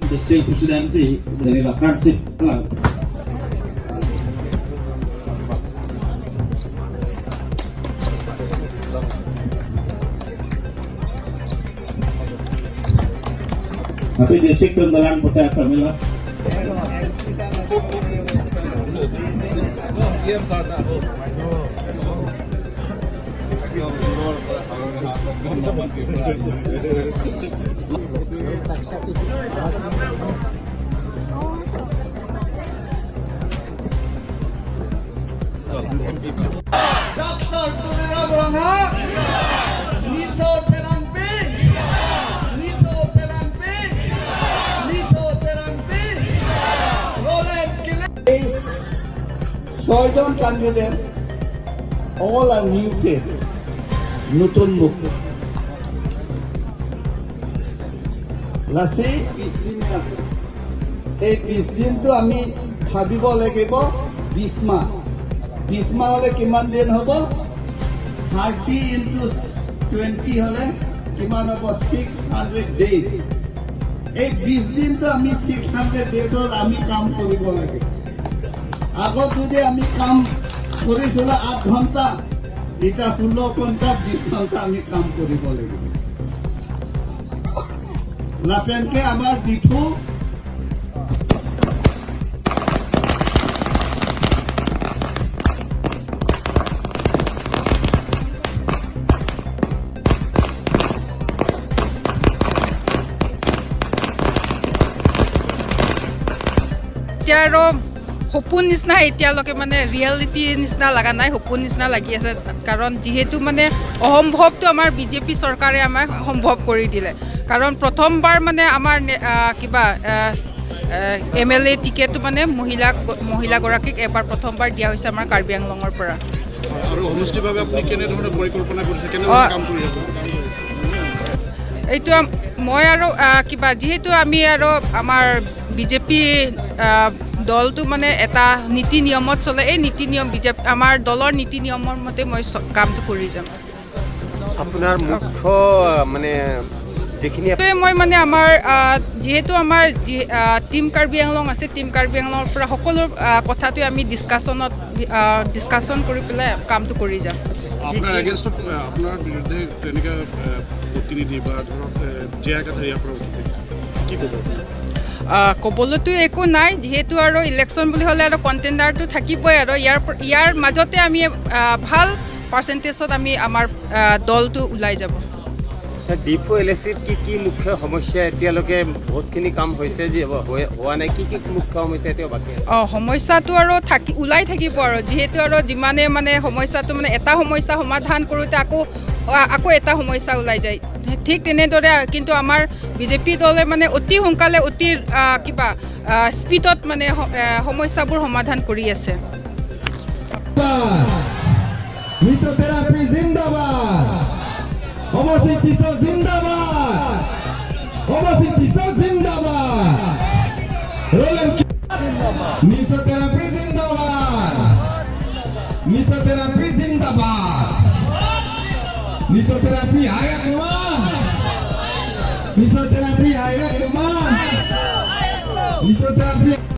district presidency dari Persib Club. Tapi district Tundalan Putra Pamela. Dr. Tunera Brahma, Nisotherapy, Roland Killer. Sojon candidate, all are new face, নতুন মুখ। লাসি 20 দিন আছে। এই 20 দিনটো আমি ভাবিব লাগিব 20 মাহ। 20 মাহ হলে কিমান দিন হ'ব? 30 into 20 হলে কিমান হ'ব? 600 days। এই 20 দিনটো আমি 600 daysত আমি কাম কৰিব লাগিব। আগত যদি আমি কাম কৰিছিলো 8 ঘণ্টা, এটা 16 ঘণ্টা 20 ঘণ্টা আমি কাম কৰিব লাগিব। লাপেনকে আমাৰ দিঠু আৰু সপোন নিচিনা এতিয়ালৈকে মানে ৰিয়েলিটি নিচিনা লগা নাই, সপোন নিচিনা লাগি আছে। কাৰণ যিহেতু মানে অসম্ভৱটো আমাৰ বিজেপি চৰকাৰে আমাক সম্ভৱ কৰি দিলে। কাৰণ প্ৰথমবাৰ মানে আমাৰ কিবা MLA টিকেটটো মানে মহিলাগৰাকীক এবাৰ প্ৰথমবাৰ দিয়া হৈছে আমাৰ কাৰ্বি আংলঙৰ পৰা। আৰু সমষ্টিভাৱে আপুনি কেনেধৰণৰ পৰিকল্পনা কৰিছে, কেনেধৰণৰ কাম কৰি আছে? এইটো মই আৰু কিবা যিহেতু আমি আৰু আমাৰ বিজেপি দলটো মানে এটা নীতি নিয়মত চলে। এই নীতি নিয়ম আমাৰ দলৰ নীতি নিয়মৰ মতে মই কামটো কৰি যাম। আপোনাৰ মুখ্য মানে যিখিনি মই মানে আমাৰ যিহেতু আমাৰ টিম কাৰ্বি আংলং আছে, টিম কাৰ্বি আংলঙৰ পৰা সকলো কথাটোৱে আমি ডিছকাশ্যন কৰি পেলাই কামটো কৰি যাম। আপোনাৰ এগেইনষ্টত আপোনাৰ বিৰুদ্ধে তেনেকৈ প্ৰতিনিধি বা ধৰক জিয়া কথা ইয়াৰ পৰা উঠিছে, কি ক'ব? ক'বলৈতো একো নাই, যিহেতু আৰু ইলেকশ্যন বুলি হ'লে আৰু কণ্টেণ্ডাৰটো থাকিবই। আৰু ইয়াৰ মাজতে আমি ভাল পাৰ্চেণ্টেজত আমি আমাৰ দলটো ওলাই যাব। ডিফু LACত কি মুখ্য সমস্যা এতিয়ালৈকে বহুতখিনি কাম হৈছে যে হোৱা নাই, কি মুখ্য সমস্যা এতিয়াও বাকী আছে? সমস্যাটো আৰু ওলাই থাকিব। আৰু যিহেতু আৰু যিমানে মানে সমস্যাটো মানে এটা সমস্যা সমাধান কৰোঁতে আকৌ এটা সমস্যা ওলাই যায়, ঠিক তেনেদৰে কিন্তু আমাৰ বিজেপি দলে মানে অতি সোনকালে অতি কিবা স্পীডত মানে সমস্যাবোৰ সমাধান কৰি আছে। Nisotherapy জিন্দাবাদ, অমর সিং কিশোর জিন্দাবাদ, অমর সিং কিশোর জিন্দাবাদ, রোলেন্ড Nisotherapy জিন্দাবাদ, Nisotherapy জিন্দাবাদ, Nisotherapy আগে কুমার, Nisotherapy আগে কুমার, Nisotherapy